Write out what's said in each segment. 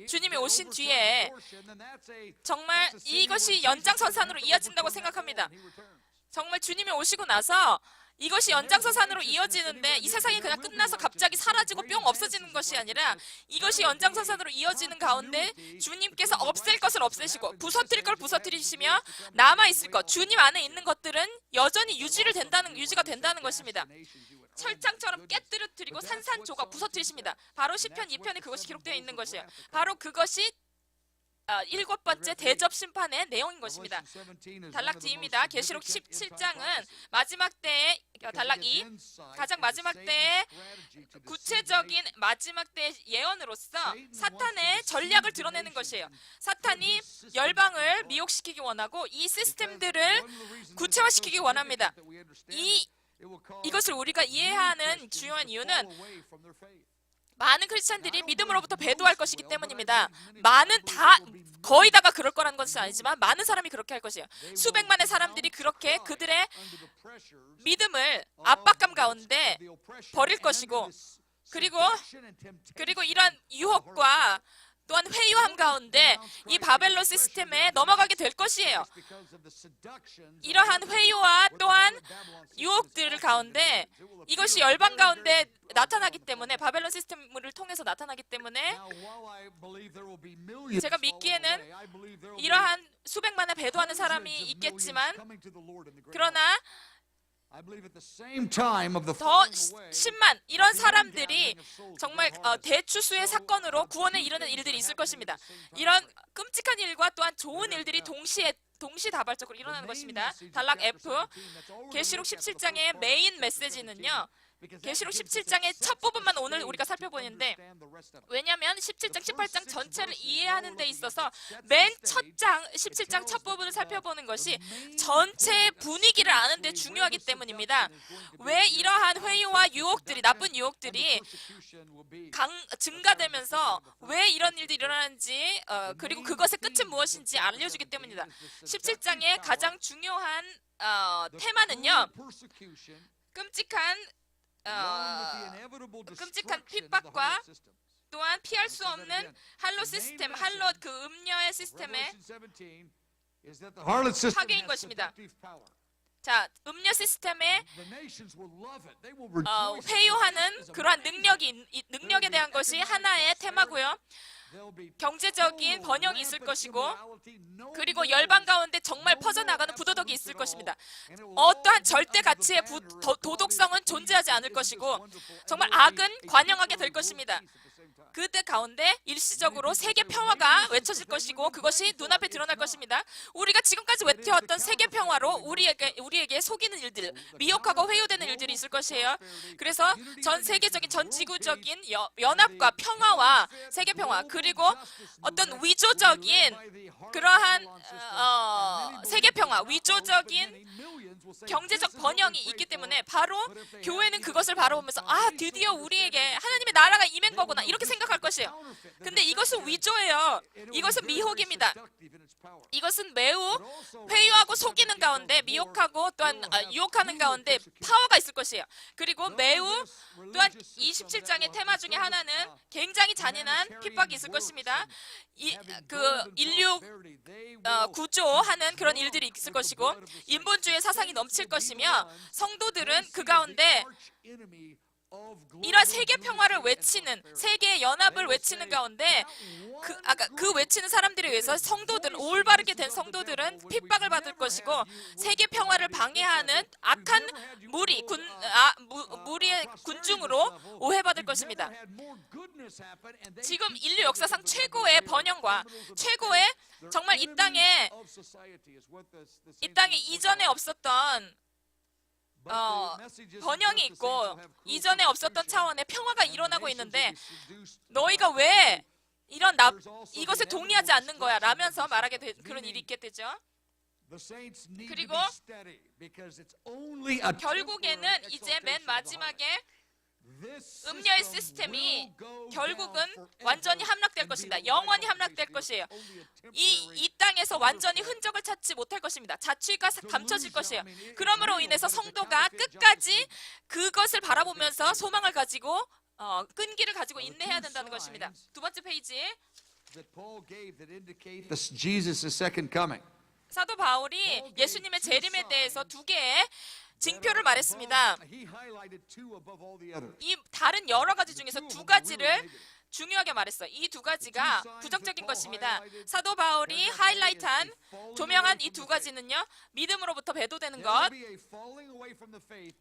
주님이 오신 뒤에 정말 이것이 연장선상으로 이어진다고 생각합니다. 정말 주님이 오시고 나서 이것이 연장선상으로 이어지는데 이 세상이 그냥 끝나서 갑자기 사라지고 뿅 없어지는 것이 아니라 이것이 연장선상으로 이어지는 가운데 주님께서 없앨 것을 없애시고 부서뜨릴 걸 부서뜨리시며 남아있을 것, 주님 안에 있는 것들은 여전히 유지가 된다는 것입니다. 철장처럼 깨뜨려뜨리고 산산조각 부서뜨리십니다. 바로 시편 2편에 그것이 기록되어 있는 것이에요. 바로 그것이 7번째 대접 심판의 내용인 것입니다. 단락 D입니다. 계시록 17장은 마지막 때의 단락 E, 가장 마지막 때의 구체적인 마지막 때의 예언으로서 사탄의 전략을 드러내는 것이에요. 사탄이 열방을 미혹시키기 원하고 이 시스템들을 구체화시키기 원합니다. 이것을 우리가 이해하는 중요한 이유는 많은 크리스찬들이 믿음으로부터 배도할 것이기 때문입니다. 거의 다가 그럴 거라는 것은 아니지만 많은 사람이 그렇게 할 것이에요. 수백만의 사람들이 그렇게 그들의 믿음을 압박감 가운데 버릴 것이고 그리고 이런 유혹과 또한 회유함 가운데 이 바벨론 시스템에 넘어가게 될 것이에요. 이러한 회유와 또한 유혹들 가운데 이것이 열방 가운데 나타나기 때문에 바벨론 시스템을 통해서 나타나기 때문에 제가 믿기에는 이러한 수백만에 배도하는 사람이 있겠지만 그러나 더 10만 이런 사람들이 정말 대추수의 사건으로 구원에 이르는 일들이 있을 것입니다. 이런 끔찍한 일과 또한 좋은 일들이 동시다발적으로 일어나는 것입니다. 단락 F, 계시록 17장의 메인 메시지는요, 계시록 17장의 첫 부분만 오늘 우리가 살펴보는데, 왜냐하면 17장, 18장 전체를 이해하는 데 있어서 맨 첫 장, 17장 첫 부분을 살펴보는 것이 전체의 분위기를 아는 데 중요하기 때문입니다. 왜 이러한 회유와 유혹들이, 나쁜 유혹들이 증가되면서 왜 이런 일들이 일어나는지 그리고 그것의 끝은 무엇인지 알려주기 때문입니다. 17장의 가장 중요한 테마는요, 끔찍한 핍박과 또한 피할 수 없는 할로 시스템, 그 음녀의 시스템의 파괴인 것입니다. 자, 음녀 시스템의 회유하는 그러한 능력에 대한 것이 하나의 테마고요. 경제적인 번영이 있을 것이고 그리고 열방 가운데 정말 퍼져나가는 부도덕이 있을 것입니다. 어떠한 절대 가치의 도덕성은 존재하지 않을 것이고 정말 악은 관영하게 될 것입니다. 그때 가운데 일시적으로 세계 평화가 외쳐질 것이고 그것이 눈앞에 드러날 것입니다. 우리가 지금까지 외쳐왔던 세계 평화로 우리에게 속이는 일들, 미혹하고 회유되는 일들이 있을 것이에요. 그래서 전 세계적인, 전 지구적인 연합과 평화와 세계 평화, 그리고 어떤 위조적인 그러한 세계 평화, 위조적인 경제적 번영이 있기 때문에 바로 교회는 그것을 바라보면서 드디어 우리에게 하나님의 나라가 임한 거구나 이렇게 생각할 것이에요. 근데 이것은 위조예요. 이것은 미혹입니다. 이것은 매우 회유하고 속이는 가운데 미혹하고 또한 유혹하는 가운데 파워가 있을 것이에요. 그리고 매우 또한 27장의 테마 중에 하나는 굉장히 잔인한 핍박이 있을 것입니다. 인류 구조하는 그런 일들이 있을 것이고 인본주의 사상이 넘칠 것이며 성도들은 그 가운데 이러한 세계 평화를 외치는, 세계의 연합을 외치는 가운데 그 외치는 사람들에 의해서 성도들은, 올바르게 된 성도들은 핍박을 받을 것이고 세계 평화를 방해하는 악한 무리의 군중으로 오해받을 것입니다. 지금 인류 역사상 최고의 번영과 최고의 정말 이 땅에 이전에 없었던 번영이 있고 이전에 없었던 차원의 평화가 일어나고 있는데 너희가 왜 이것에 동의하지 않는 거야 라면서 말하게 된 그런 일이 있게 되죠. 그리고 결국에는 이제 맨 마지막에 음녀의 시스템이 결국은 완전히 함락될 것입니다. 영원히 함락될 것이에요. 이 땅에서 완전히 흔적을 찾지 못할 것입니다. 자취가 감춰질 것이에요. 그러므로 인해서 성도가 끝까지 그것을 바라보면서 소망을 가지고 끈기를 가지고 인내해야 된다는 것입니다. 두 번째 페이지. that Paul gave that indicate Jesus' second coming. 사도 바울이 예수님의 재림에 대해서 두 개의 징표를 말했습니다. He highlighted two above all the others. 이 다른 여러 가지 중에서 두 가지를 중요하게 말했어요. 이 두 가지가 부정적인 것입니다. 사도 바울이 하이라이트한, 조명한 이 두 가지는요, 믿음으로부터 배도되는 것,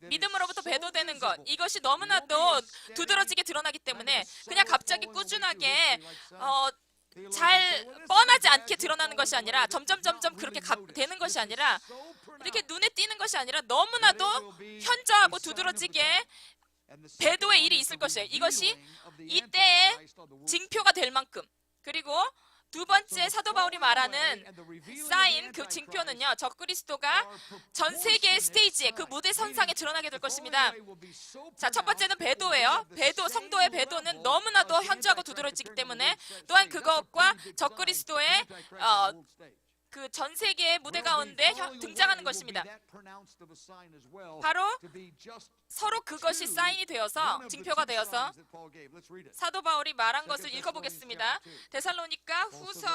믿음으로부터 배도되는 것, 이것이 너무나도 두드러지게 드러나기 때문에 그냥 갑자기 꾸준하게 잘 뻔하지 않게 드러나는 것이 아니라 점점 그렇게 되는 것이 아니라 이렇게 눈에 띄는 것이 아니라 너무나도 현저하고 두드러지게 배도의 일이 있을 것이에요. 이것이 이때의 징표가 될 만큼. 그리고 두 번째 사도 바울이 말하는 사인, 그 징표는요, 적그리스도가 전 세계의 스테이지에, 그 무대 선상에 드러나게 될 것입니다. 자, 첫 번째는 배도예요. 배도, 성도의 배도는 너무나도 현저하고 두드러지기 때문에 또한 그것과 적그리스도의 그 전 세계의 무대 가운데 등장하는 것입니다. 바로 서로 그것이 사인이 되어서, 징표가 되어서 사도 바울이 말한 것을 읽어보겠습니다. 데살로니가 후서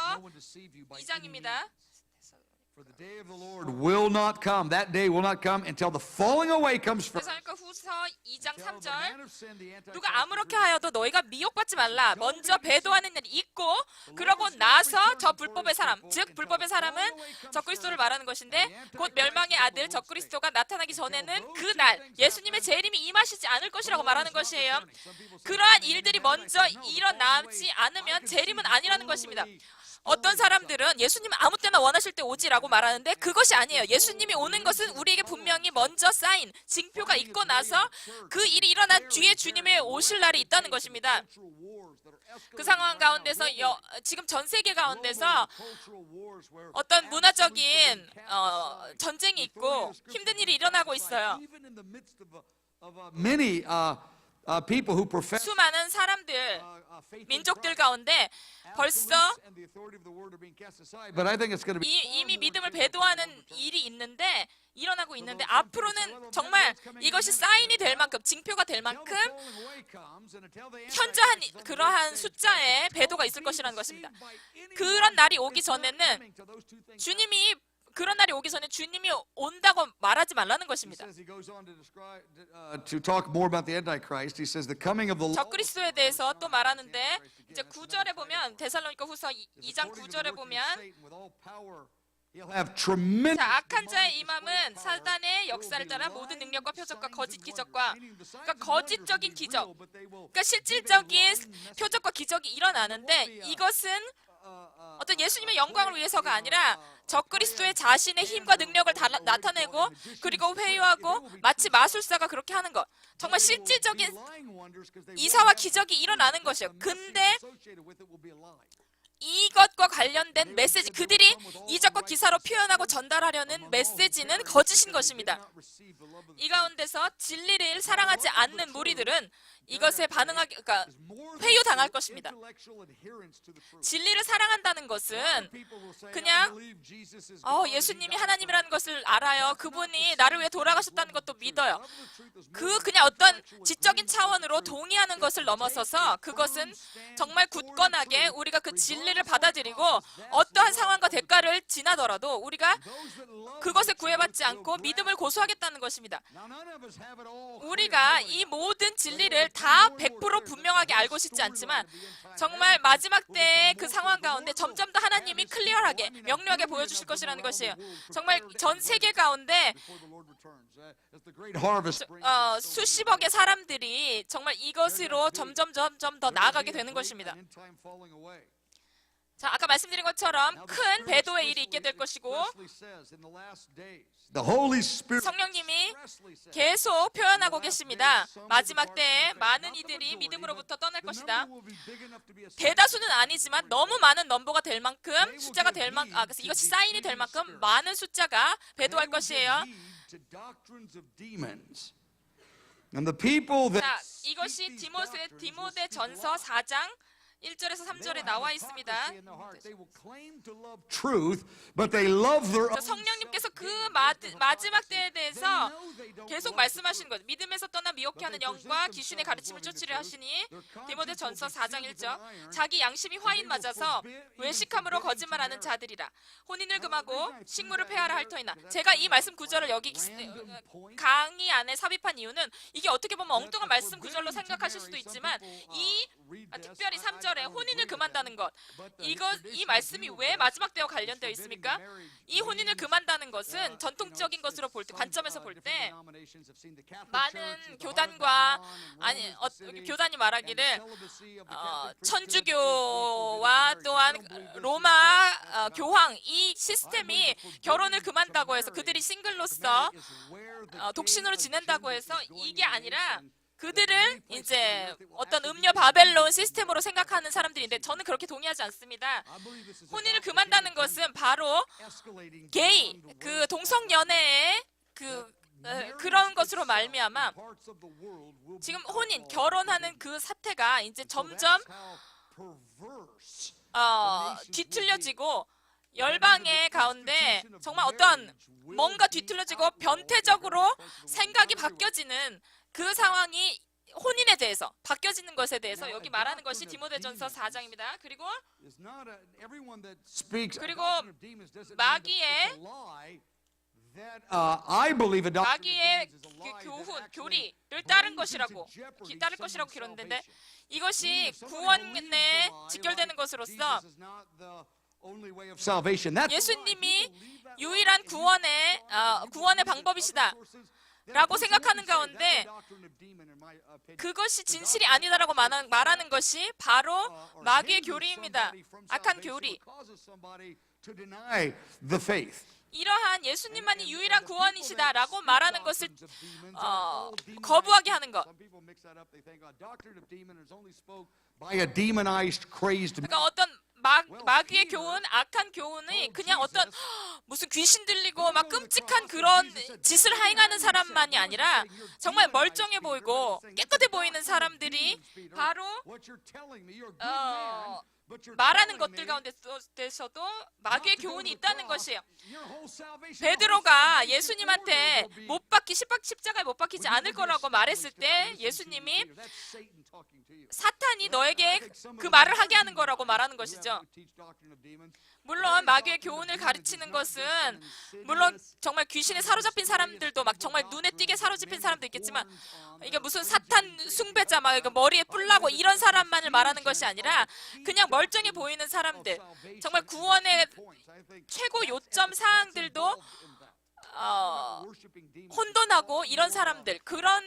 2장입니다. For the day of the Lord will not come. That day will not come until the falling away comes from. 데살로니가 후서 2장 3절. 누가 아무렇게 하여도 너희가 미혹받지 말라. 먼저 배도하는 일이 있고 그러고 나서 저 불법의 사람, 즉 불법의 사람은 적그리스도를 말하는 것인데 곧 멸망의 아들 적그리스도가 나타나기 전에는 그날 예수님의 재림이 임하시지 않을 것이라고 말하는 것이에요. 그러한 일들이 먼저 일어나지 않으면 재림은 아니라는 것입니다. 어떤 사람들은 예수님은 아무 때나 원하실 때 오지라고 말하는데 그것이 아니에요. 예수님이 오는 것은 우리에게 분명히 먼저 사인, 징표가 있고 나서 그 일이 일어난 뒤에 주님의 오실 날이 있다는 것입니다. 그 상황 가운데서 지금 전 세계 가운데서 어떤 문화적인 전쟁이 있고 힘든 일이 일어나고 있어요. 수많은 사람들, 민족들 가운데 벌써 이미 믿음을 배도하는 일이 있는데 일어나고 있는데 앞으로는 정말 이것이 사인이 될 만큼, 징표가 될 만큼 현저한 그러한 숫자의 배도가 있을 것이라는 것입니다. 그런 날이 오기 전에는 그런 날이 오기 전에 주님이 온다고 말하지 말라는 것입니다. 적그리스도에 대해서 또 말하는데 이제 9절에 보면 데살로니가 후서 2장 9절에 보면 자, 악한 자의 임함은 사단의 역사를 따라 모든 능력과 표적과 거짓 기적과 그러니까 거짓적인 기적, 그러니까 실질적인 표적과 기적이 일어나는데 이것은 어떤 예수님의 영광을 위해서가 아니라 적그리스도의 자신의 힘과 능력을 나타내고 그리고 회유하고 마치 마술사가 그렇게 하는 것, 정말 실질적인 이사와 기적이 일어나는 것이에요. 근데 이것과 관련된 메시지, 그들이 이적과 기사로 표현하고 전달하려는 메시지는 거짓인 것입니다. 이 가운데서 진리를 사랑하지 않는 무리들은 이것에 그러니까 회유당할 것입니다. 진리를 사랑한다는 것은 그냥 예수님이 하나님이라는 것을 알아요. 그분이 나를 위해 돌아가셨다는 것도 믿어요. 그냥 어떤 지적인 차원으로 동의하는 것을 넘어서서 그것은 정말 굳건하게 우리가 그 진리를 받아들이고 어떠한 상황과 대가를 지나더라도 우리가 그것에 구애받지 않고 믿음을 고수하겠다는 것입니다. 우리가 이 모든 진리를 다 100% 분명하게 알고 싶지 않지만 정말 마지막 때의 그 상황 가운데 점점 더 하나님이 클리어하게 명료하게 보여주실 것이라는 것이에요. 정말 전 세계 가운데 수십억의 사람들이 정말 이것으로 점점 더 나아가게 되는 것입니다. 자, 아까 말씀드린 것처럼 큰 배도의 일이 있게 될 것이고 성령님이 계속 표현하고 계십니다. 마지막 때에 많은 이들이 믿음으로부터 떠날 것이다. 대다수는 아니지만 너무 많은 넘버가 될 만큼, 숫자가 될 만큼, 그래서 이것이 사인이 될 만큼 많은 숫자가 배도할 것이에요. 자, 이것이 디모데전서 4장 1절에서 3절에 나와 있습니다. truth, but they love their 자, 성령님께서 그 마지막 때에 대해서 계속 말씀하시는 거죠. 믿음에서 떠나 미혹해 하는 영과 귀신의 가르침을 쫓으려 하시니 디모데전서 4장 1절 자기 양심이 화인 맞아서 외식함으로 거짓말하는 자들이라 혼인을 금하고 식물을 폐하라 할 터이나 제가 이 말씀 구절을 여기 강의 안에 삽입한 이유는 이게 어떻게 보면 엉뚱한 말씀 구절로 생각하실 수도 있지만 특별히 3절에 혼인을 금한다는 것 이 말씀이 왜 마지막 때와 관련되어 있습니까? 이 혼인을 금한다는 것은 전통적인 것으로 볼 때 관점에서 볼 때 많은 교단과 교단이 말하기를 천주교와 또한 로마 교황 이 시스템이 결혼을 금한다고 해서 그들이 싱글로서 독신으로 지낸다고 해서 이게 아니라 그들을 이제 어떤 음녀 바벨론 시스템으로 생각하는 사람들인데 저는 그렇게 동의하지 않습니다. 혼인을 금한다는 것은 바로 게이, 그 동성연애의 그런 것으로 말미암아 지금 혼인, 결혼하는 그 사태가 이제 점점 뒤틀려지고 열방의 가운데 정말 어떤 뭔가 뒤틀려지고 변태적으로 생각이 바뀌어지는 그 상황이 혼인에 대해서 바뀌어지는 것에 대해서 여기 말하는 것이 디모데전서 4장입니다. 그리고 마귀의 교리를 따를 것이라고 기록되는데 이것이 구원에 직결되는 것으로서 예수님이 유일한 구원의 방법이시다 라고 생각하는 가운데 그것이 진실이 아니다라고 말하는 것이 바로 마귀의 교리입니다. 악한 교리. 이러한 예수님만이 유일한 구원이시다라고 말하는 것을 거부하게 하는 것. 그러니까 어떤 마귀의 교훈, 악한 교훈이 그냥 어떤 무슨 귀신 들리고 막 끔찍한 그런 짓을 행하는 사람만이 아니라 정말 멀쩡해 보이고 깨끗해 보이는 사람들이 바로 말하는 것들 가운데서도 마귀의 교훈이 있다는 것이에요. 베드로가 예수님한테 십자가에 못 박히지 않을 거라고 말했을 때 예수님이 사탄이 너에게 그 말을 하게 하는 거라고 말하는 것이죠. 물론 마귀의 교훈을 가르치는 것은 물론 정말 귀신에 사로잡힌 사람들도 막 정말 눈에 띄게 사로잡힌 사람도 있겠지만 이게 무슨 사탄 숭배자 막 머리에 뿔 나고 이런 사람만을 말하는 것이 아니라 그냥 멀쩡해 보이는 사람들 정말 구원의 최고 요점 사항들도 혼돈하고 이런 사람들 그런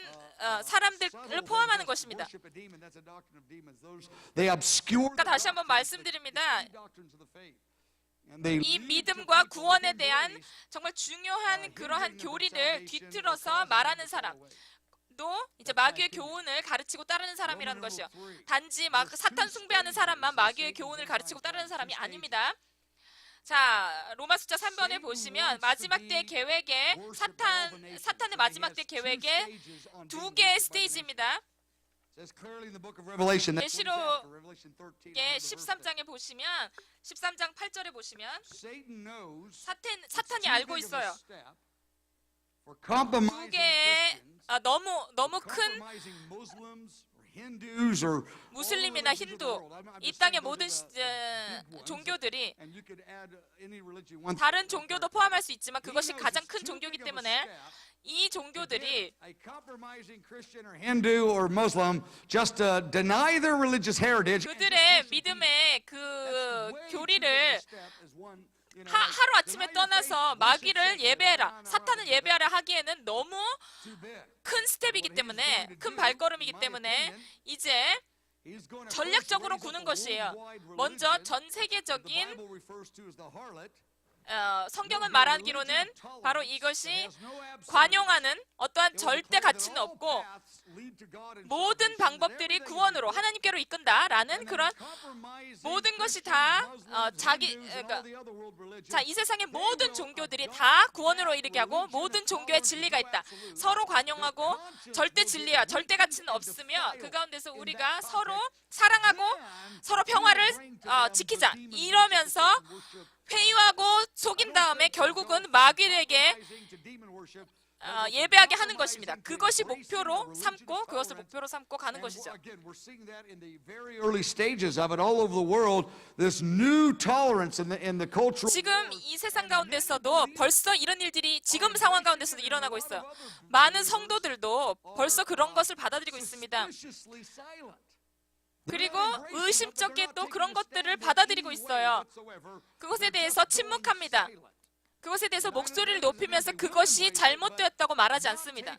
사람들을 포함하는 것입니다. 그러니까 다시 한번 말씀드립니다. 이 믿음과 구원에 대한 정말 중요한 그러한 교리를 뒤틀어서 말하는 사람 또 이제 마귀의 교훈을 가르치고 따르는 사람이라는 것이요. 단지 막 사탄 숭배하는 사람만 마귀의 교훈을 가르치고 따르는 사람이 아닙니다. 자, 로마 숫자 3번에 보시면 마지막 때 계획에 사탄의 마지막 때 계획에 두 개의 스테이지입니다. 계시록의 13장에 보시면 13장 8절에 보시면 사탄이 알고 있어요. 두 개의 너무 큰 무슬림이나 힌두 이 땅의 모든 종교들이 다른 종교도 포함할 수 있지만 그것이 가장 큰 종교이기 때문에 이 종교들이 그들의 믿음의 그 교리를 하루아침에 떠나서 마귀를 예배해라, 사탄을 예배하라 하기에는 너무 큰 스텝이기 때문에, 큰 발걸음이기 때문에 이제 전략적으로 구는 것이에요. 먼저 전 세계적인 성경은 말하기로는 바로 이것이 관용하는 어떠한 절대 가치는 없고 모든 방법들이 구원으로 하나님께로 이끈다라는 그런 모든 것이 다 이 세상의 모든 종교들이 다 구원으로 이르게 하고 모든 종교에 진리가 있다. 서로 관용하고 절대 진리와 절대 가치는 없으며 그 가운데서 우리가 서로 사랑하고 서로 평화를 지키자. 이러면서 회유하고 속인 다음에 결국은 마귀에게 예배하게 하는 것입니다. 그것이 목표로 삼고 그것을 목표로 삼고 가는 것이죠. We're seeing that in the very early stages of it all over the world. This new tolerance in the cultural. 지금 이 세상 가운데서도 벌써 이런 일들이 지금 상황 가운데서도 일어나고 있어요. 많은 성도들도 벌써 그런 것을 받아들이고 있습니다. 그리고 의심쩍게 또 그런 것들을 받아들이고 있어요. 그것에 대해서 침묵합니다. 그것에 대해서 목소리를 높이면서 그것이 잘못되었다고 말하지 않습니다.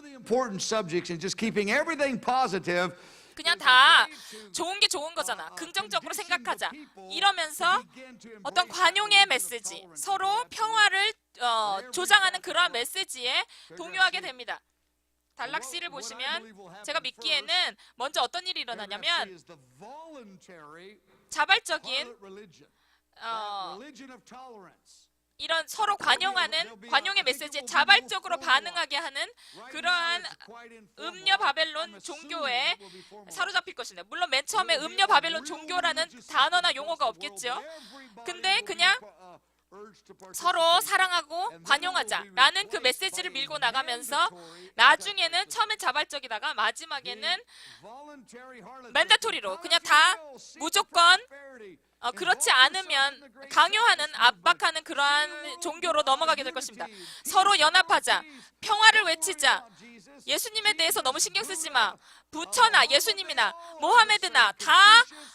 Important subjects and just keeping everything positive. 그냥 다 좋은 게 좋은 거잖아. 긍정적으로 생각하자. 이러면서 어떤 관용의 메시지, 서로 평화를 조장하는 그러한 메시지에 동요하게 됩니다. 단락시를 보시면 제가 믿기에는 먼저 어떤 일이 일어나냐면 자발적인 이런 서로 관용의 메시지에 자발적으로 반응하게 하는 그러한 음녀 바벨론 종교에 사로잡힐 것입니다. 물론 맨 처음에 음녀 바벨론 종교라는 단어나 용어가 없겠죠. 근데 그냥 서로 사랑하고 관용하자라는 그 메시지를 밀고 나가면서 나중에는 처음엔 자발적이다가 마지막에는 맨다토리로 그냥 다 무조건 그렇지 않으면 강요하는 압박하는 그러한 종교로 넘어가게 될 것입니다. 서로 연합하자. 평화를 외치자. 예수님에 대해서 너무 신경 쓰지 마. 부처나 예수님이나 모하메드나 다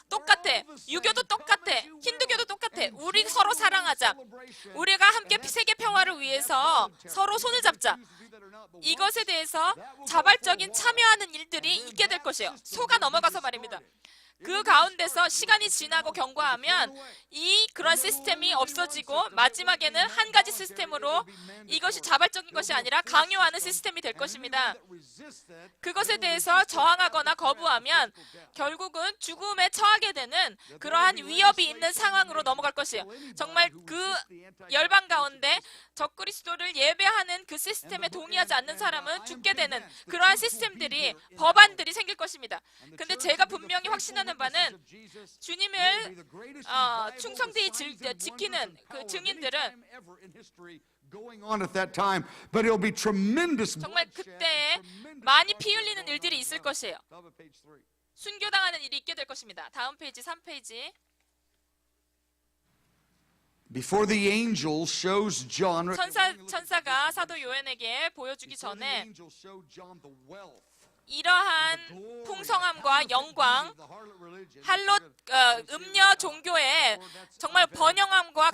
똑같아. 유교도 똑같아. 힌두교도 똑같아. 우리 서로 사랑하자. 우리가 함께 세계 평화를 위해서 서로 손을 잡자. 이것에 대해서 자발적인 참여하는 일들이 있게 될 것이에요. 속아 넘어가서 말입니다. 그 가운데서 시간이 지나고 경과하면 이 그런 시스템이 없어지고 마지막에는 한 가지 시스템으로 이것이 자발적인 것이 아니라 강요하는 시스템이 될 것입니다. 그것에 대해서 저항하거나 거부하면 결국은 죽음에 처하게 되는 그러한 위협이 있는 상황으로 넘어갈 것이에요. 정말 그 열방 가운데 적그리스도를 예배하는 그 시스템에 동의하지 않는 사람은 죽게 되는 그러한 시스템들이 법안들이 생길 것입니다. 근데 제가 분명히 확신하는 바는 주님을 충성되이 지키는 그 증인들은 정말 그때에 많이 피 흘리는 일들이 있을 것이에요. 순교당하는 일이 있게 될 것입니다. 다음 페이지 3페이지. Before the angel shows John, 천사가 사도 요한에게 보여주기 전에 이러한 풍성함과 영광, 할롯 음녀 종교의 정말 번영함과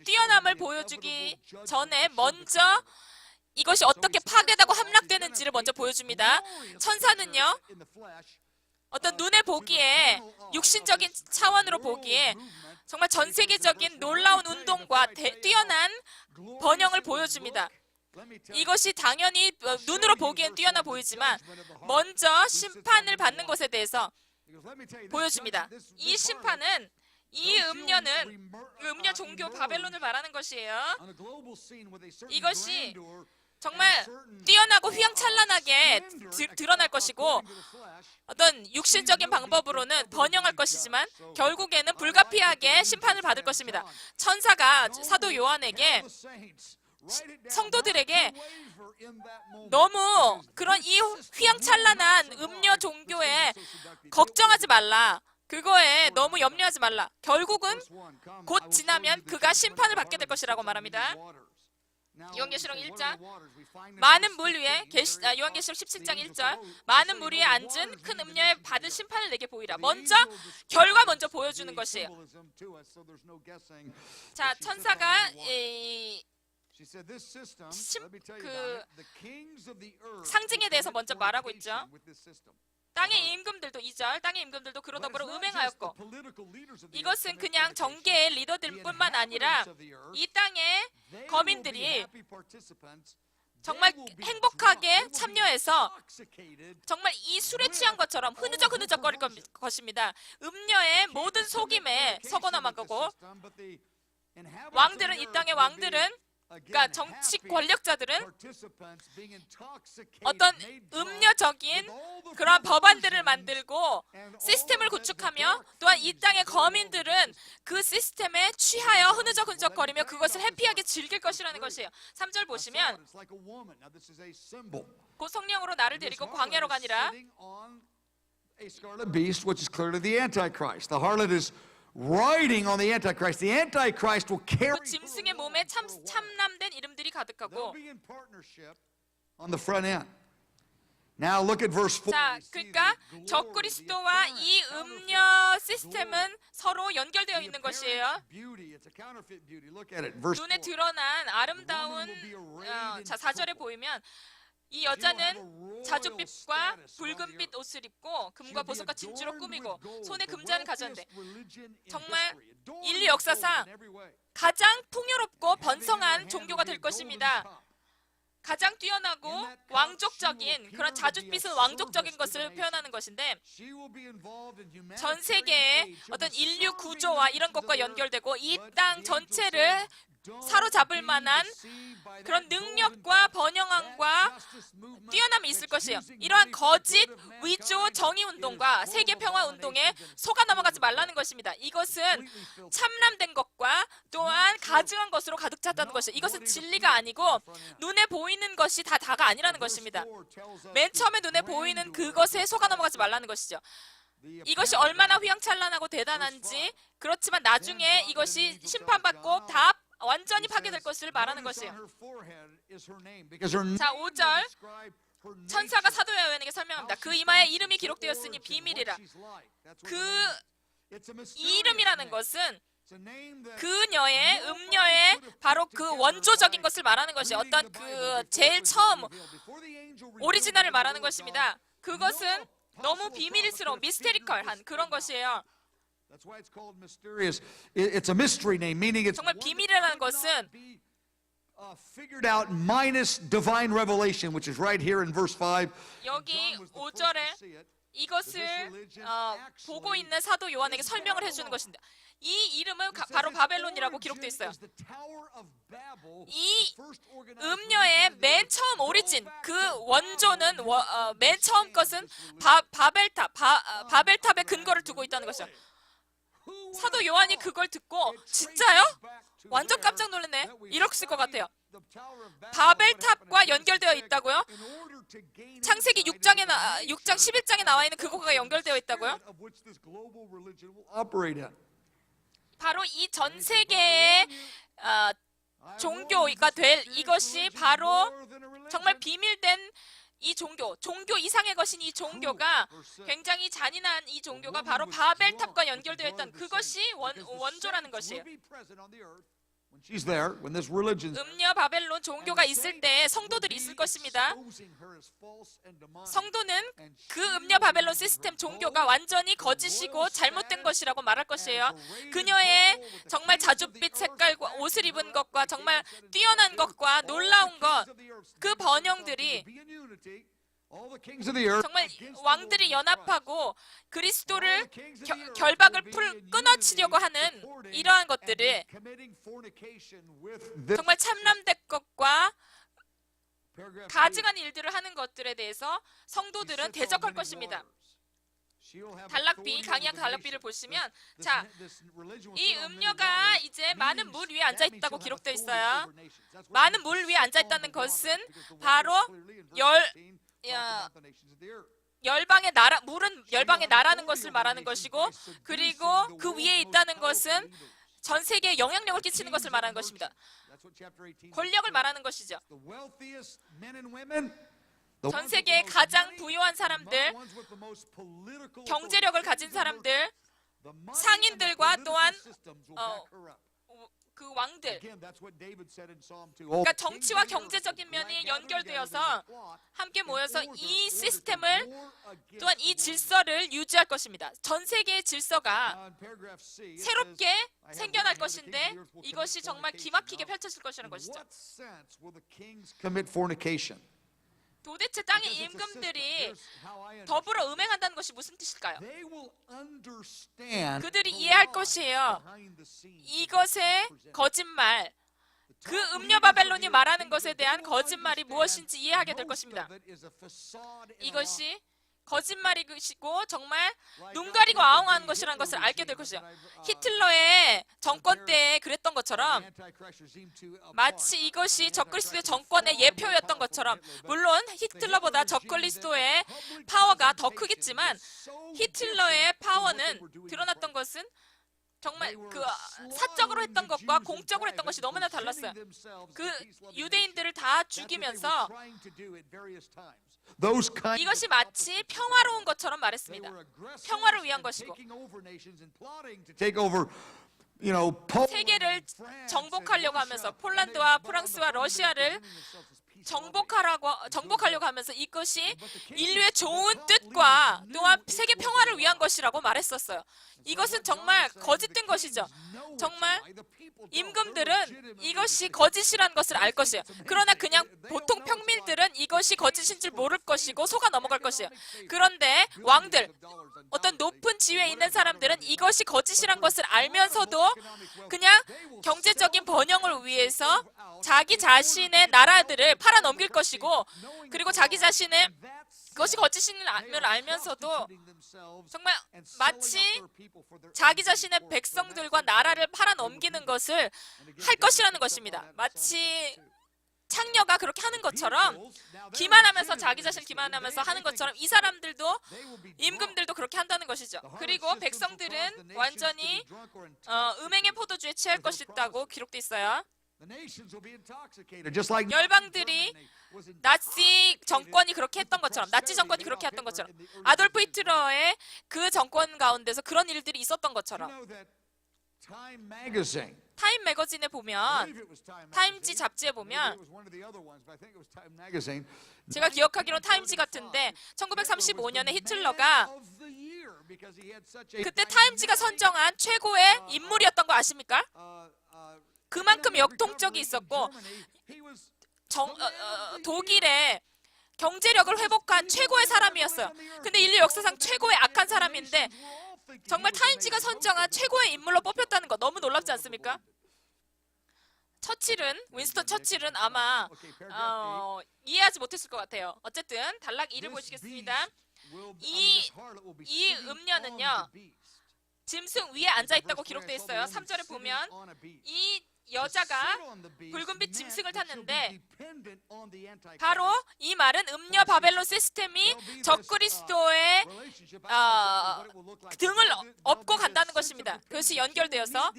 뛰어남을 보여주기 전에 먼저 이것이 어떻게 파괴되고 함락되는지를 먼저 보여줍니다. 천사는요, 어떤 눈에 보기에 육신적인 차원으로 보기에 정말 전 세계적인 놀라운 운동과 뛰어난 번영을 보여줍니다. 이것이 당연히 눈으로 보기엔 뛰어나 보이지만 먼저 심판을 받는 것에 대해서 보여줍니다. 이 심판은 이 음녀는 음녀 종교 바벨론을 말하는 것이에요. 이것이 정말 뛰어나고 휘황찬란하게 드러날 것이고 어떤 육신적인 방법으로는 번영할 것이지만 결국에는 불가피하게 심판을 받을 것입니다. 천사가 사도 요한에게 성도들에게 너무 그런 이 휘황찬란한 음녀 종교에 걱정하지 말라. 그거에 너무 염려하지 말라. 결국은 곧 지나면 그가 심판을 받게 될 것이라고 말합니다. 요한계시록 1장 많은 물 위에 요한계시록 17장 1절 많은 물 위에 앉은 큰 음녀에 받은 심판을 내게 보이라. 먼저 결과 먼저 보여주는 것이에요. 자, 천사가 상징에 대해서 먼저 말하고 있죠. 땅의 임금들도 2절 땅의 임금들도 그로 더불어 음행하였고 이것은 그냥 정계의 리더들뿐만 아니라 이 땅의 거민들이 정말 행복하게 참여해서 정말 이 술에 취한 것처럼 흐느적 거릴 것입니다. 음녀의 모든 속임에 서거나마고 왕들은, 이 땅의 왕들은, 그러니까 정치 권력자들은 어떤 음녀적인 그런 법안들을 만들고 시스템을 구축하며, 또한 이 땅의 거민들은 그 시스템에 취하여 흐느적거리며 그것을 해피하게 즐길 것이라는 것이에요. 3절 보시면 곧 성령으로 나를 데리고 광야로 가니라. A scarlet beast, which is clearly the Antichrist. The harlot is riding on the Antichrist. The Antichrist will carry. 그 짐승의 몸에 참남된 이름들이 They'll 가득하고. be in partnership on the front end. Now look at verse 4. 자, You see 그러니까 the glory, 적그리스도와 the 이 apparent 음녀 counterfeit 시스템은 서로 연결되어 glory. 있는 The 것이에요. apparent beauty, it's a counterfeit beauty. Look at it, verse 눈에 4. 드러난 아름다운, 자, 4절에 보이면 이 여자는 자줏빛과 붉은빛 옷을 입고 금과 보석과 진주로 꾸미고 손에 금잔을 가졌는데 정말 인류 역사상 가장 풍요롭고 번성한 종교가 될 것입니다. 가장 뛰어나고 왕족적인, 그런 자줏빛은 왕족적인 것을 표현하는 것인데, 전 세계의 어떤 인류 구조와 이런 것과 연결되고 이 땅 전체를 사로잡을 만한 그런 능력과 번영함과 뛰어남이 있을 것이에요. 이러한 거짓 위조 정의 운동과 세계 평화 운동에 속아 넘어가지 말라는 것입니다. 이것은 참람된 것과 또한 가증한 것으로 가득 찼다는 것이에요. 이것은 진리가 아니고 눈에 보이는 것이 다가 아니라는 것입니다. 맨 처음에 눈에 보이는 그것에 속아 넘어가지 말라는 것이죠. 이것이 얼마나 휘황찬란하고 대단한지, 그렇지만 나중에 이것이 심판받고 다 완전히 파괴될 것을 말하는 것이에요. 자, 5절 천사가 사도 요한에게 설명합니다. 그 이마에 이름이 기록되었으니 비밀이라. 그 이름이라는 것은 그녀의, 음녀의 바로 그 원조적인 것을 말하는 것이, 어떤 그 제일 처음 오리지널을 말하는 것입니다. 그것은 너무 비밀스러운, 미스테리컬한 그런 것이에요. That's why it's called mysterious. It's a mystery name, meaning it's 정말 비밀이라는 것은 figured out minus divine revelation, which is right here in verse 5. 여기 5절에 이것을 보고 있는 사도 요한에게 설명을 해주는 것인데, 이 이름은 바로 바벨론이라고 기록되어 있어요. 이 음녀의 맨 처음 오리진, 그 원조는 맨 처음 것은 바벨탑의 근거를 두고 있다는 것이죠. 사도 요한이 그걸 듣고 진짜요? 완전 깜짝 놀랐네. 이랬을 것 같아요. 바벨탑과 연결되어 있다고요? 창세기 6장 11장에 나와 있는 그거가 연결되어 있다고요? 바로 이 전 세계의 종교가 될 이것이 바로 정말 비밀된 이 종교 이상의 것인 이 종교가, 굉장히 잔인한 이 종교가 바로 바벨탑과 연결되어 있던 그것이 원조라는 것이에요. 음녀 바벨론 종교가 있을 때 성도들이 있을 것입니다. 성도는 그 음녀 바벨론 시스템 종교가 완전히 거짓이고 잘못된 것이라고 말할 것이에요. 그녀의 정말 자줏빛 색깔과 옷을 입은 것과 정말 뛰어난 것과 놀라운 것, 그 번영들이 정말 왕들이 연합하고 그리스도를 결박을 끊어치려고 하는 이러한 것들을 정말 참람된 것과 가증한 일들을 하는 것들에 대해서 성도들은 대적할 것입니다. 강약 달락비를 보시면, 자, 이 음녀가 이제 많은 물 위에 앉아 있다고 기록되어 있어요. 많은 물 위에 앉아 있다는 것은 바로 열방의 나라, 물은 열방의 나라는 것을 말하는 것이고, 그리고 그 위에 있다는 것은 전 세계에 영향력을 끼치는 것을 말하는 것입니다. 권력을 말하는 것이죠. 전 세계의 가장 부유한 사람들, 경제력을 가진 사람들, 상인들과 또한 그 왕들, Again, that's what David said in Psalm 2. 그러니까 정치와 경제적인 면이 연결되어서 함께 모여서 이 시스템을 또한 이 질서를 유지할 것입니다. 전 세계의 질서가 새롭게 생겨날 것인데 이것이 정말 기막히게 펼쳐질 것이라는 것이죠. What sense will the kings commit fornication? 도대체 땅의 임금들이 더불어 음행한다는 것이 무슨 뜻일까요? They will understand 그들이 이해할 것이에요. 이것의 거짓말, 그 음녀 바벨론이 말하는 것에 대한 거짓말이 무엇인지 이해하게 될 것입니다. 이것이 거짓말이고 정말 눈 가리고 아웅하는 것이라는 것을 알게 될 것이죠. 히틀러의 정권 때 그랬던 것처럼 마치 이것이 적그리스도의 정권의 예표였던 것처럼, 물론 히틀러보다 적그리스도의 파워가 더 크겠지만 히틀러의 파워는 드러났던 것은 정말 그 사적으로 했던 것과 공적으로 했던 것이 너무나 달랐어요. 그 유대인들을 다 죽이면서 이것이 마치 평화로운 것처럼 말했습니다. 평화를 위한 것이고 세계를 정복하려고 하면서 폴란드와 프랑스와 러시아를 정복하려고 하면서 이것이 인류의 좋은 뜻과 또한 세계 평화를 위한 것이라고 말했었어요. 이것은 정말 거짓된 것이죠. 정말 임금들은 이것이 거짓이라는 것을 알 것이에요. 그러나 그냥 보통 평민들은 이것이 거짓인 줄 모를 것이고 속아 넘어갈 것이에요. 그런데 왕들, 어떤 높은 지위에 있는 사람들은 이것이 거짓이란 것을 알면서도 그냥 경제적인 번영을 위해서 자기 자신의 나라들을 팔아넘길 것이고, 그리고 자기 자신의 그것이 거짓인 걸 알면서도 정말 마치 자기 자신의 백성들과 나라를 팔아넘기는 것을 할 것이라는 것입니다. 마치 창녀가 그렇게 하는 것처럼, 기만하면서 자기 자신을 기만하면서 하는 것처럼 이 사람들도, 임금들도 그렇게 한다는 것이죠. 그리고 백성들은 완전히 음행의 포도주에 취할 것이라고 기록돼 있어요. 열방들이 나치 정권이 그렇게 했던 것처럼, 나치 정권이 그렇게 했던 것처럼, 아돌프 히틀러의 그 정권 가운데서 그런 일들이 있었던 것처럼, 타임 매거진에 보면, 타임지 잡지에 보면, 제가 기억하기로는 타임지 같은데 1935년에 히틀러가 그때 타임지가 선정한 최고의 인물이었던 거 아십니까? 그만큼 역동적이 있었고 독일의 경제력을 회복한 최고의 사람이었어요. 근데 인류 역사상 최고의 악한 사람인데 정말 타임지가 선정한 최고의 인물로 뽑혔다는 거 너무 놀랍지 않습니까? 윈스턴 처칠은 아마 이해하지 못했을 것 같아요. 어쨌든 단락 2를 보시겠습니다. 이 음녀는요, 짐승 위에 앉아있다고 기록되어 있어요. 3절에 보면 이 여자가 붉은빛 짐승을 탔는데, 바로 이 말은 음녀 바벨론 시스템이 적그리스도의 등을 업고 간다는 것입니다. 그것이 연결되어서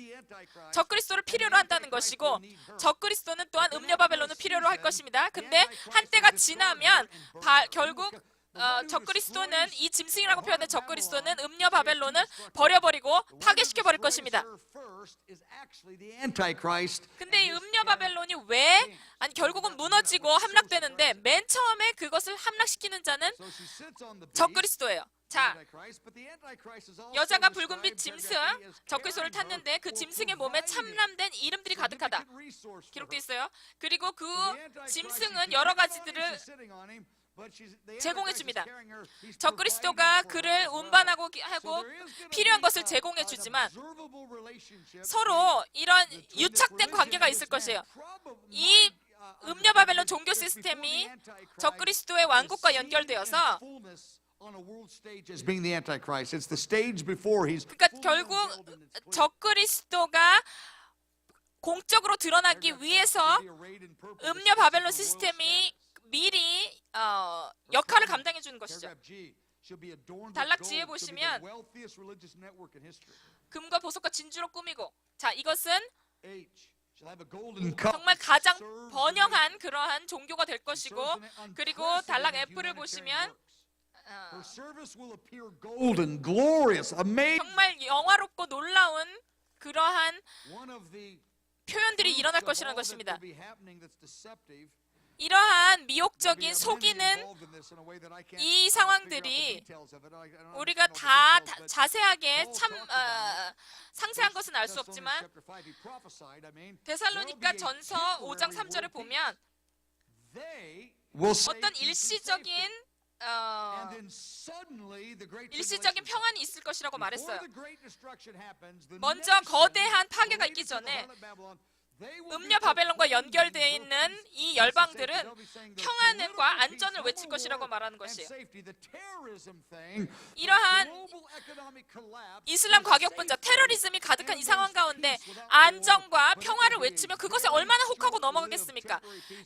적그리스도를 필요로 한다는 것이고, 적그리스도는 또한 음녀 바벨론을 필요로 할 것입니다. 근데 한때가 지나면 결국 적그리스도는, 이 짐승이라고 표현된 적그리스도는 음녀 바벨론을 버려버리고 파괴시켜버릴 것입니다. 근데 이 음녀 바벨론이 결국은 무너지고 함락되는데, 맨 처음에 그것을 함락시키는 자는 적그리스도예요. 자, 여자가 붉은빛 짐승, 적그리스도를 탔는데 그 짐승의 몸에 참람된 이름들이 가득하다 기록되어 있어요. 그리고 그 짐승은 여러 가지들을 제공해 줍니다. 적그리스도가 그를 운반하고 하고 필요한 것을 제공해 주지만 서로 이런 유착된 관계가 있을 것이에요. 이 음녀 바벨론 종교 시스템이 적그리스도의 왕국과 연결되어서, 그러니까 결국 적그리스도가 공적으로 드러나기 위해서 음녀 바벨론 시스템이 미리 역할을 감당해 주는 것이죠. 단락 G에 보시면 금과 보석과 진주로 꾸미고, 자, 이것은 정말 가장 번영한 그러한 종교가 될 것이고, 그리고 단락 F를 보시면 정말 영화롭고 놀라운 그러한 표현들이 일어날 것이라는 All that 것입니다. will be happening that's deceptive. 이러한 미혹적인 속이는 이 상황들이 우리가 다 자세하게 참 상세한 것은 알 수 없지만 데살로니가 전서 5장 3절을 보면 어떤 일시적인 평안이 있을 것이라고 말했어요. 먼저 거대한 파괴가 있기 전에 음녀 바벨론과 연결되어 있는 이 열방들은 평안과 안전을 외칠 것이라고 말하는 것이에요. 이러한 이슬람 과격분자 테러리즘이 가득한 이 상황 가운데 안정과 평화를 외치면 그것에 얼마나 혹하고 넘어가겠습니까?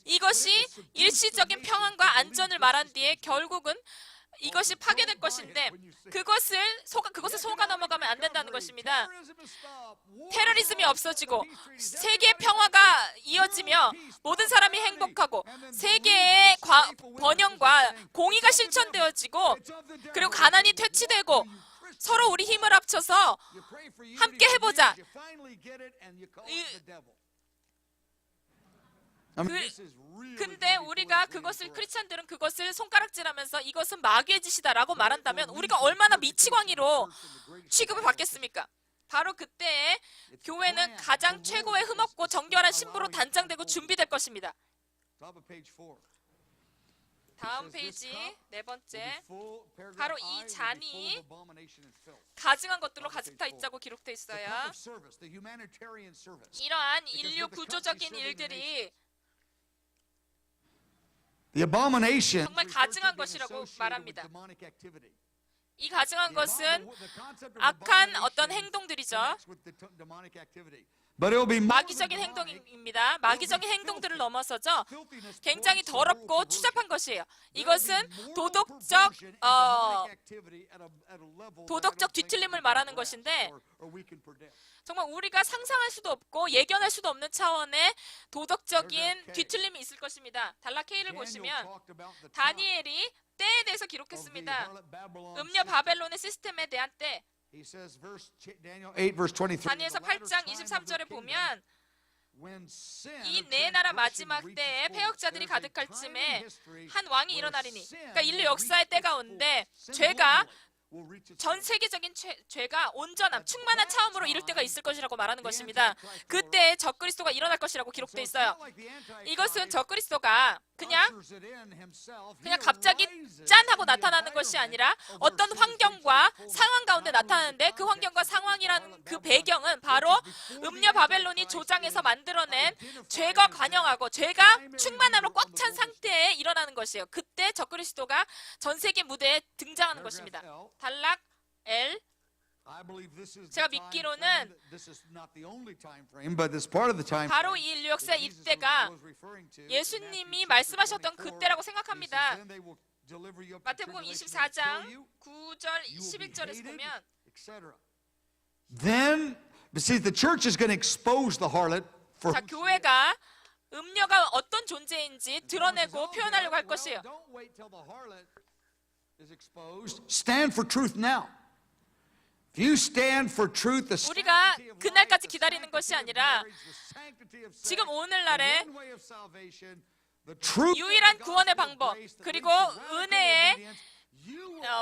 이것이 일시적인 평안과 안전을 말한 뒤에 결국은 이것이 파괴될 것인데 그것에 속아 넘어가면 안 된다는 것입니다. 테러리즘이 없어지고 세계의 평화가 이어지며 모든 사람이 행복하고 세계의 번영과 공의가 실천되어지고 그리고 가난이 퇴치되고 서로 우리 힘을 합쳐서 함께 해보자. 근데 우리가 그것을 크리스찬들은 그것을 손가락질하면서 이것은 마귀의 짓이다라고 말한다면 우리가 얼마나 미치광이로 취급을 받겠습니까? 바로 그때에 교회는 가장 최고의 흠없고 정결한 신부로 단장되고 준비될 것입니다. 다음 페이지 네 번째, 바로 이 잔이 가증한 것들로 가득 차 있다고 기록되어 있어요. 이러한 인류 구조적인 일들이 정말 가증한 것이라고 말합니다. 이 가증한 것은 악한 어떤 행동들이죠. 마귀적인 행동입니다. 마귀적인 행동들을 넘어서죠. 굉장히 더럽고 추잡한 것이에요. 이것은 도덕적 뒤틀림을 말하는 것인데 정말 우리가 상상할 수도 없고 예견할 수도 없는 차원의 도덕적인 뒤틀림이 있을 것입니다. 단락 K를 보시면 다니엘이 때에 대해서 기록했습니다. 음녀 바벨론의 시스템에 대한 때. 다니엘서 8장 23절에 보면 이 네 나라 마지막 때에 패역자들이 가득할 쯤에 한 왕이 일어나리니, 그러니까 인류 역사의 때 가운데 죄가 전 세계적인 죄가 온전함, 충만한 차원으로 이룰 때가 있을 것이라고 말하는 것입니다. 그때 적그리스도가 일어날 것이라고 기록되어 있어요. 이것은 적그리스도가 그냥 갑자기 짠 하고 나타나는 것이 아니라 어떤 환경과 상황 가운데 나타나는데 그 환경과 상황이라는 그 배경은 바로 음녀 바벨론이 조장해서 만들어낸 죄가 관영하고 죄가 충만함으로 꽉 찬 상태에 일어나는 것이에요. 그때 적그리스도가 전 세계 무대에 등장하는 것입니다. 단락 L. 제가 믿기로는 바로 이 인류 역사 이때가 예수님이 말씀하셨던 그때라고 생각합니다. 마태복음 24장 9절 11절에서 보면 Then, see, the church is going to expose the harlot for 자, 교회가 음녀가 어떤 존재인지 드러내고 표현하려고 할 것이에요. Stand for truth now. If you stand for truth, the 우리가 그날까지 기다리는 것이 아니라 지금 오늘날에 유일한 구원의 방법, 그리고 은혜의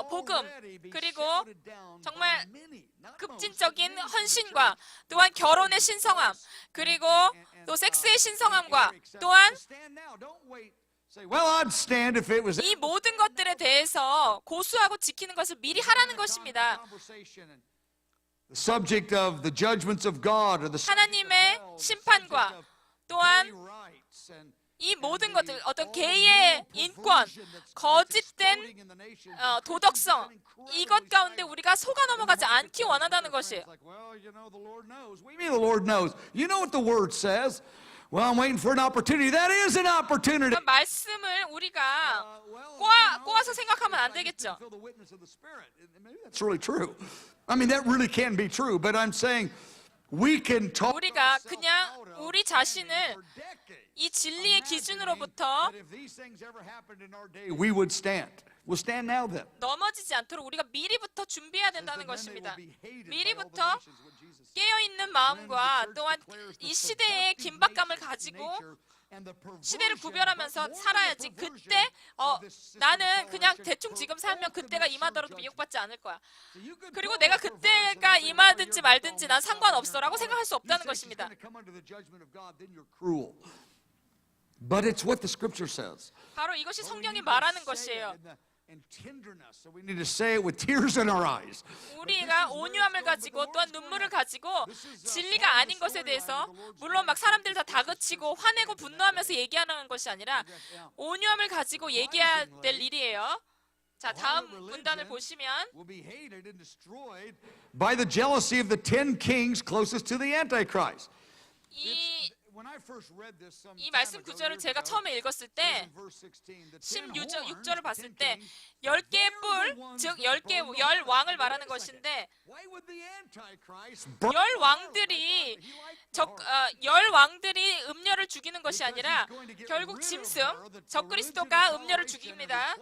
복음, 그리고 정말 급진적인 헌신과 또한 결혼의 신성함, 그리고 또 섹스의 신성함과 또한 이 모든 것들에 대해서 고수하고 지키는 것을 미리 하라는 것입니다. 하나님의 심판과 또한 이 모든 것들, 어떤 개의 인권, 거짓된 도덕성, 이것 가운데 우리가 속아 넘어가지 않기 원한다는 것이에요. Well, I'm waiting for an opportunity. That is an opportunity. 말씀을 우리가 꼬아서 생각하면 안 되겠죠. That's really true. I mean, that really can be true. But I'm saying we can talk. 우리가 그냥 우리 자신을 이 진리의 기준으로부터 We would stand. We'll stand now then. 넘어지지 않도록 우리가 미리부터 준비해야 된다는 것입니다. 미리부터 깨어있는 마음과 또한 이 시대의 긴박감을 가지고 시대를 구별하면서 살아야지. 그때 나는 그냥 대충 지금 살면 그때가 임하더라도 미혹받지 않을 거야. 그리고 내가 그때가 임하든지 말든지 난 상관없어라고 생각할 수 없다는 것입니다. But it's what the scripture says. 바로 이것이 성경이 말하는 것이에요. And tenderness. So we need to say it with tears in our eyes. 우리가 온유함을 가지고 또한 눈물을 가지고 진리가 아닌 것에 대해서 물론 막 사람들 다 다그치고 화내고 분노하면서 얘기하는 것이 아니라 온유함을 가지고 얘기해야 될 일이에요. 자, 다음 문단을 보시면 Will be hated and destroyed by the jealousy of the 10 kings closest to the Antichrist. When I first read this some 이 말씀 구절을 제가 처음에 읽었을 때 16절을 봤을 때 10개의 뿔, 즉 10개의 열 왕을 말하는 것인데 열 왕들이 음녀를 죽이는 것이 아니라 결국 짐승, 적그리스도가 음녀를 죽입니다.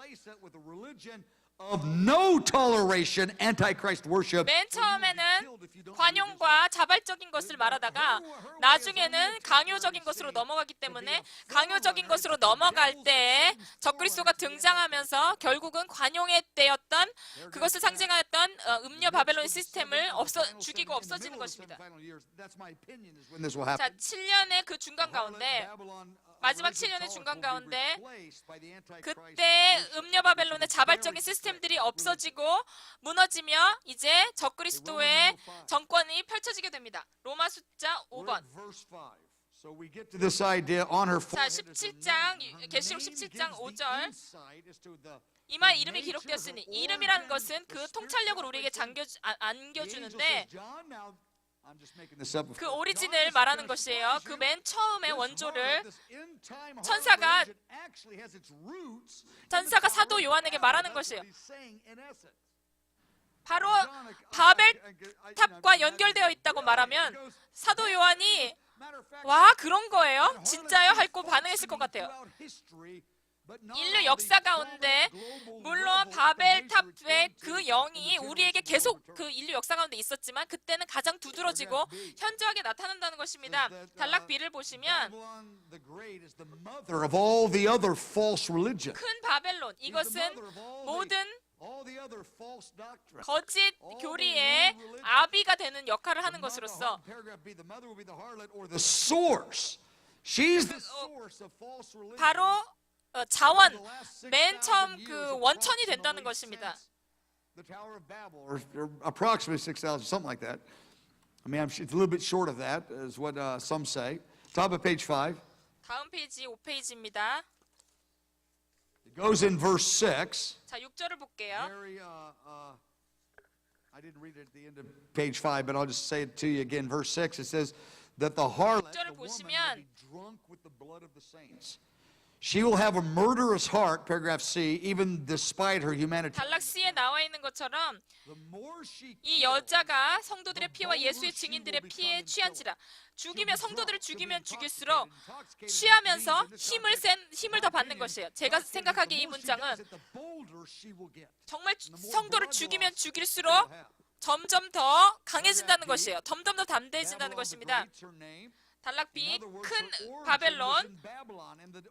Of no toleration, antichrist worship. 맨 처음에는 관용과 자발적인 것을 말하다가 나중에는 강요적인 것으로 넘어가기 때문에 강요적인 것으로 넘어갈 때 적그리스도가 등장하면서 결국은 관용의 때였던 그것을 상징하였던 음녀 바벨론 시스템을 죽이고 없어지는 것입니다. 자, 7년의 그 중간 가운데 마지막 7년의 중간 가운데 그때 음녀 바벨론의 자발적인 시스템들이 없어지고 무너지며 이제 적그리스도의 정권이 펼쳐지게 됩니다. 로마 숫자 5번. 자, 17장 계시록 17장 5절. 이마에 이름이 기록되었으니 이 이름이라는 것은 그 통찰력을 우리에게 안겨주는데 그 오리진을 말하는 것이에요. 그 맨 처음의 원조를 천사가 사도 요한에게 말하는 것이에요. 바로 바벨탑과 연결되어 있다고 말하면 사도 요한이 와, 그런 거예요? 진짜요? 하고 반응했을 것 같아요. 인류 역사 가운데 물론 바벨탑의 그 영이 우리에게 계속 그 인류 역사 가운데 있었지만 그때는 가장 두드러지고 현저하게 나타난다는 것입니다. 단락 B를 보시면 큰 바벨론, 이것은 모든 거짓 교리의 아비가 되는 역할을 하는 것으로서 바로 자원, 맨 처음 그 원천이 된다는 것입니다. The Tower of Babel, or approximately 6,000, something like that. I mean, it's a little bit short of that, is what some say. Top of page 5. 다음 페이지 5페이지입니다. It goes in verse 6. 자, 6절을 볼게요. Very, I didn't read it at the end of page 5, but I'll just say it to you again. Verse 6, it says that the harlot, the woman, will be drunk with the blood of the saints. She will have a murderous heart, paragraph C, even despite her humanity. 단락 C에 나와 있는 것처럼 이 여자가 성도들의 피와 예수의 증인들의 피에 취한지라. 죽이면 성도들을 죽이면 죽일수록 취하면서 힘을 더 받는 것이에요. 제가 생각하기에 이 문장은 정말 성도를 죽이면 죽일수록 점점 더 강해진다는 것이에요. 점점 더 담대해진다는 것입니다. 단락 B, 큰 바벨론.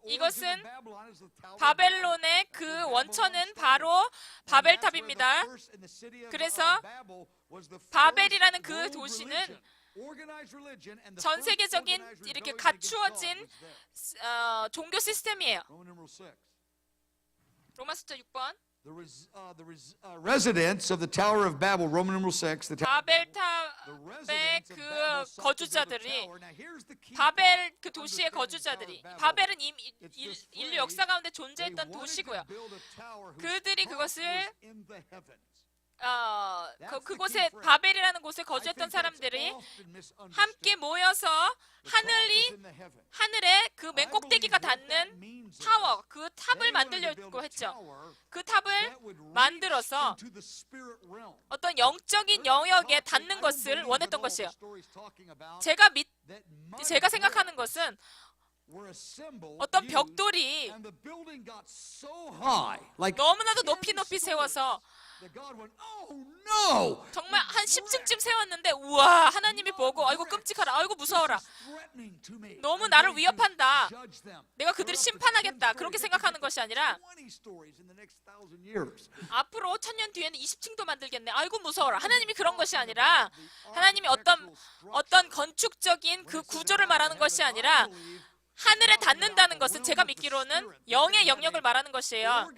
이것은 바벨론의 그 원천은 바로 바벨탑입니다. 그래서 바벨이라는 그 도시는 전 세계적인 이렇게 갖추어진 종교 시스템이에요. 로마 숫자 6번. The residents of the Tower of Babel, Roman numeral 6. 바벨탑의 그 거주자들이, 바벨 그 도시의 거주자들이, 바벨은 인류 역사 가운데 존재했던 도시고요. 그들이 그것을 그곳에 바벨이라는 곳에 거주했던 사람들이 함께 모여서 하늘에 그 맨 꼭대기가 닿는 타워, 그 탑을 만들려고 했죠. 그 탑을 만들어서 어떤 영적인 영역에 닿는 것을 원했던 것이에요. 제가 생각하는 것은 어떤 벽돌이 너무나도 높이 세워서 정말 한 10층쯤 세웠는데 우와 하나님이 보고 아이고 끔찍하라 아이고 무서워라 너무 나를 위협한다 내가 그들을 심판하겠다 그렇게 생각하는 것이 아니라 앞으로 1000년 뒤에는 20층도 만들겠네 아이고 무서워라 하나님이 그런 것이 아니라 하나님이 어떤 건축적인 그 구조를 말하는 것이 아니라 하늘에 닿는다는 것은 제가 믿기로는 영의 영역을 말하는 것이에요.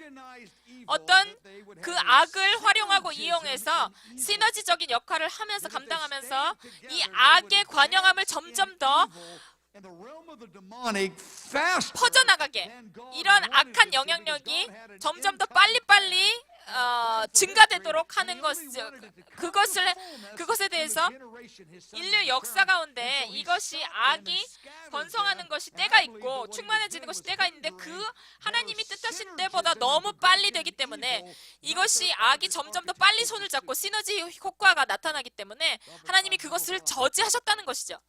어떤 그 악을 활용하고 이용해서 시너지적인 역할을 하면서 감당하면서 이 악의 관영함을 점점 더 퍼져나가게 이런 악한 영향력이 점점 더 빨리빨리 증가되도록 하는 그것에 대해서 인류 역사 가운데 이것이 악이 번성하는 것이 때가 있고 충만해지는 것이 때가 있는데 그 하나님이 뜻하신 때보다 너무 빨리 되기 때문에 이것이 악이 점점 더 빨리 손을 잡고 시너지 효과가 나타나기 때문에 하나님이 그것을 저지하셨다는 것이죠.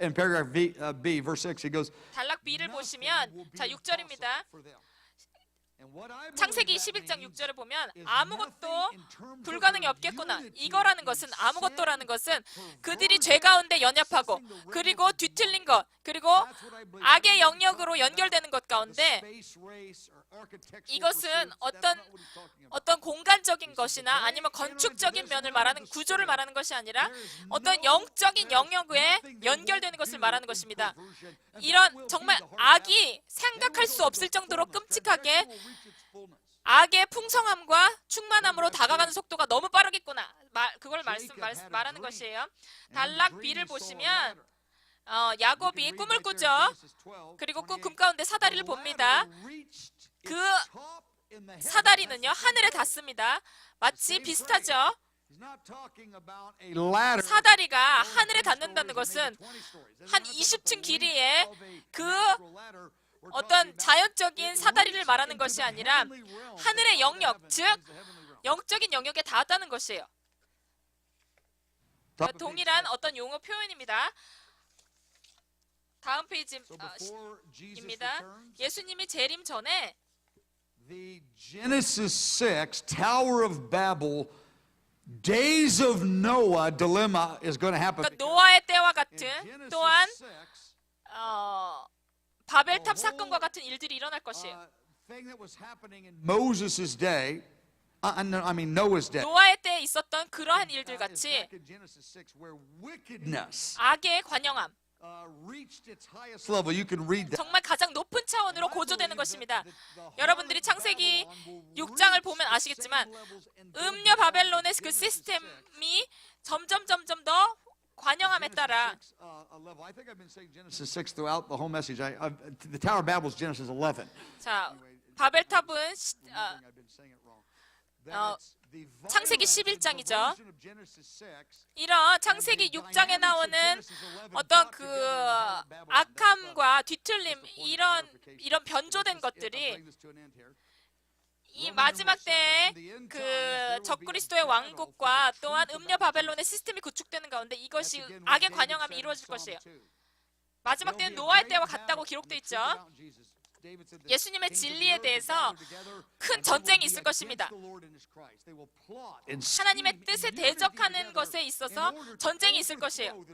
In paragraph B, verse 6, he goes, 단락 B를 보시면 자 6절입니다. 창세기 11장 6절을 보면 아무것도 불가능이 없겠구나. 이거라는 것은 아무것도라는 것은 그들이 죄 가운데 연합하고 그리고 뒤틀린 것 그리고 악의 영역으로 연결되는 것 가운데 이것은 어떤 공간적인 것이나 아니면 건축적인 면을 말하는 구조를 말하는 것이 아니라 어떤 영적인 영역에 연결되는 것을 말하는 것입니다. 이런 정말 악이 생각할 수 없을 정도로 끔찍하게 악의 풍성함과 충만함으로 다가가는 속도가 너무 빠르겠구나. 그걸 말하는 것이에요. 단락 B를 보시면 야곱이 꿈을 꾸죠. 그리고 꿈 가운데 사다리를 봅니다. 그 사다리는요 하늘에 닿습니다. 마치 비슷하죠. 사다리가 하늘에 닿는다는 것은 한 20층 길이의 그 어떤 자연적인 사다리를 말하는 것이 아니라 하늘의 영역, 즉 영적인 영역에 닿았다는 것이에요. 동일한 어떤 용어 표현입니다. 다음 페이지입니다. 예수님이 재림 전에 The Genesis 6 Tower of Babel Days of Noah dilemma is going to happen. 그러니까 노아의 때와 같은 또한 바벨탑 사건과 같은 일들이 일어날 것이에요. Thing that was happening in Moses' day, I mean Noah's day. 노아의 때에 있었던 그러한 일들 같이 Back in Genesis 6 where wickedness 악의 관영함 reached its highest level. You can read that. 정말 가장 높은 차원으로 고조되는 것입니다. 여러분들이 창세기 6장을 보면 아시겠지만 음녀 바벨론의 그 시스템이 점점 더 관영함에 따라 I think I've been saying Genesis 6 throughout the whole message. The Tower of Babel is Genesis 11. 자 바벨탑은 I've been saying it wrong. 창세기 11장이죠. 이런 창세기 6장에 나오는 어떤 그 악함과 뒤틀림 이런 변조된 것들이 이 마지막 때에 그 적그리스도의 왕국과 또한 음녀 바벨론의 시스템이 구축되는 가운데 이것이 악의 관영함이 이루어질 것이에요. 마지막 때는 노아의 때와 같다고 기록되어 있죠. 예수님의 진리에 대해서 큰 전쟁이 있을 것입니다. 하나님의 뜻에 대적하는 것에 있어서 전쟁이 있을 것이에요.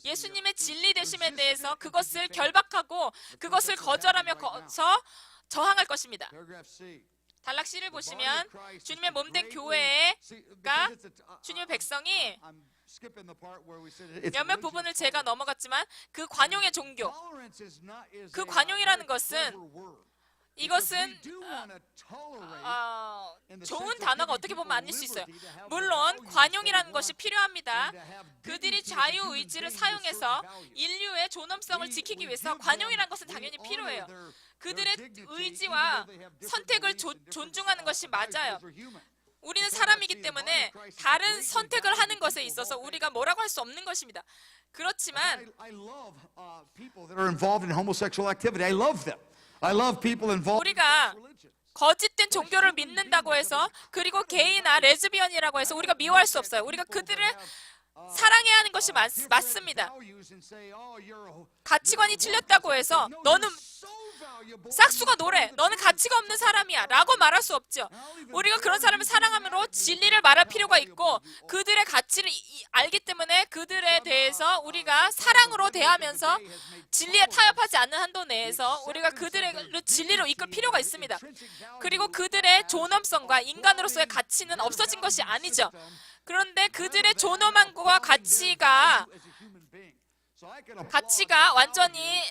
예수님의 진리 되심에 대해서 그것을 결박하고 그것을 거절하면서 저항할 것입니다. 단락 C를 보시면 주님의 몸된 교회가 주님의 백성이 몇몇 부분을 제가 넘어갔지만 그 관용의 종교, 그 관용이라는 것은 이것은 좋은 단어가 어떻게 보면 아닐 수 있어요. 물론 관용이라는 것이 필요합니다. 그들이 자유의지를 사용해서 인류의 존엄성을 지키기 위해서 관용이라는 것은 당연히 필요해요. 그들의 의지와 선택을 존중하는 것이 맞아요. 우리는 사람이기 때문에 다른 선택을 하는 것에 있어서 우리가 뭐라고 할 수 없는 것입니다. 그렇지만 우리가 거짓된 종교를 믿는다고 해서 그리고 게이나 레즈비언이라고 해서 우리가 미워할 수 없어요. 우리가 그들을 사랑해야 하는 것이 맞습니다. 가치관이 틀렸다고 해서 너는 싹수가 노래, 너는 가치가 없는 사람이야 라고 말할 수 없죠. 우리가 그런 사람을 사랑함으로 진리를 말할 필요가 있고 그들의 가치를 알기 때문에 그들에 대해서 우리가 사랑으로 대하면서 진리에 타협하지 않는 한도 내에서 우리가 그들을 진리로 이끌 필요가 있습니다. 그리고 그들의 존엄성과 인간으로서의 가치는 없어진 것이 아니죠. 그런데 그들의 존엄함과 가치가 완전히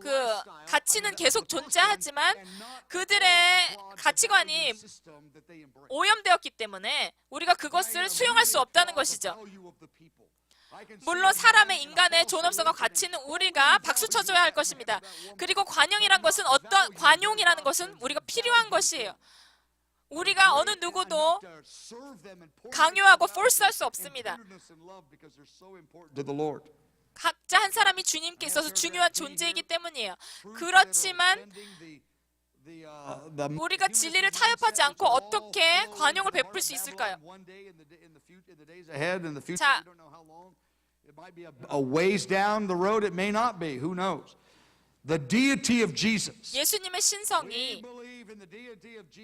그 가치는 계속 존재하지만 그들의 가치관이 오염되었기 때문에 우리가 그것을 수용할 수 없다는 것이죠. 물론 사람의 인간의 존엄성과 가치는 우리가 박수 쳐줘야 할 것입니다. 그리고 관용이라는 것은 우리가 필요한 것이에요. 우리가 어느 누구도 강요하고 force할 수 없습니다. 각자 한 사람이 주님께 있어서 중요한 존재이기 때문이에요. 그렇지만 우리가 진리를 타협하지 않고 어떻게 관용을 베풀 수 있을까요? 자, a ways down the road, it may not be. Who knows? The deity of Jesus. 예수님의 신성이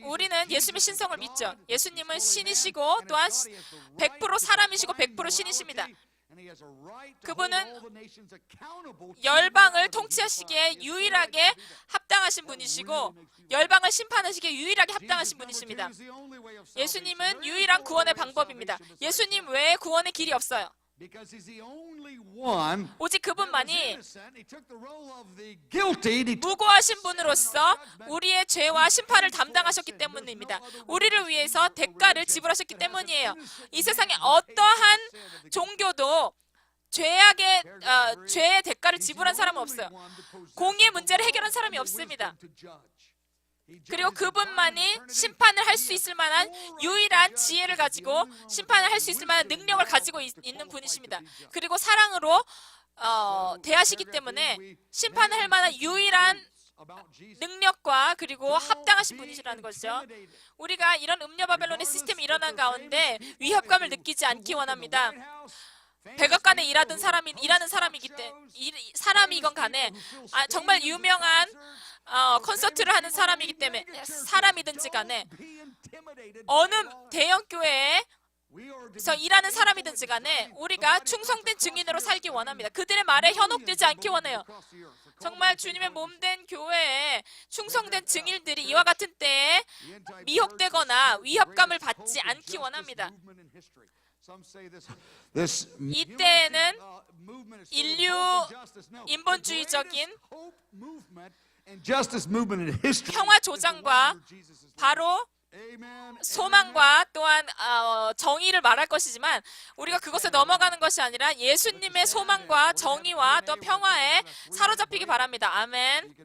우리는 예수님의 신성을 믿죠. 예수님은 신이시고 또한 100% 사람이시고 100% 신이십니다. 그분은 열방을 통치하시기에 유일하게 합당하신 분이시고 열방을 심판하시기에 유일하게 합당하신 분이십니다. 예수님은 유일한 구원의 방법입니다. 예수님 외에 구원의 길이 없어요. 오직 그분만이 무고하신 분으로서 우리의 죄와 심판을 담당하셨기 때문입니다. 우리를 위해서 대가를 지불하셨기 때문이에요. 이 세상에 어떠한 종교도 죄의 대가를 지불한 사람은 없어요. 공의의 문제를 해결한 사람이 없습니다. 그리고 그분만이 심판을 할 수 있을 만한 유일한 지혜를 가지고 심판을 할 수 있을 만한 능력을 가지고 있는 분이십니다. 그리고 사랑으로 대하시기 때문에 심판을 할 만한 유일한 능력과 그리고 합당하신 분이시라는 것이죠. 우리가 이런 음녀 바벨론의 시스템이 일어난 가운데 위협감을 느끼지 않기 원합니다. 백악관에 일하는 사람이건 간에 정말 유명한 콘서트를 하는 사람이든지 간에 어느 대형 교회에서 일하는 사람이든지 간에 우리가 충성된 증인으로 살기 원합니다. 그들의 말에 현혹되지 않기 원해요. 정말 주님의 몸된 교회에 충성된 증인들이 이와 같은 때에 미혹되거나 위협감을 받지 않기 원합니다. 이때에는 인류 인본주의적인 평화 조장과 바로 소망과 또한 정의를 말할 것이지만 우리가 그것에 넘어가는 것이 아니라 예수님의 소망과 정의와 또 평화에 사로잡히기 바랍니다. 아멘.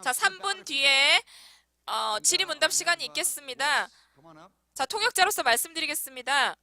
자, 3분 뒤에 질의문답 시간이 있겠습니다. 자, 통역자로서 말씀드리겠습니다.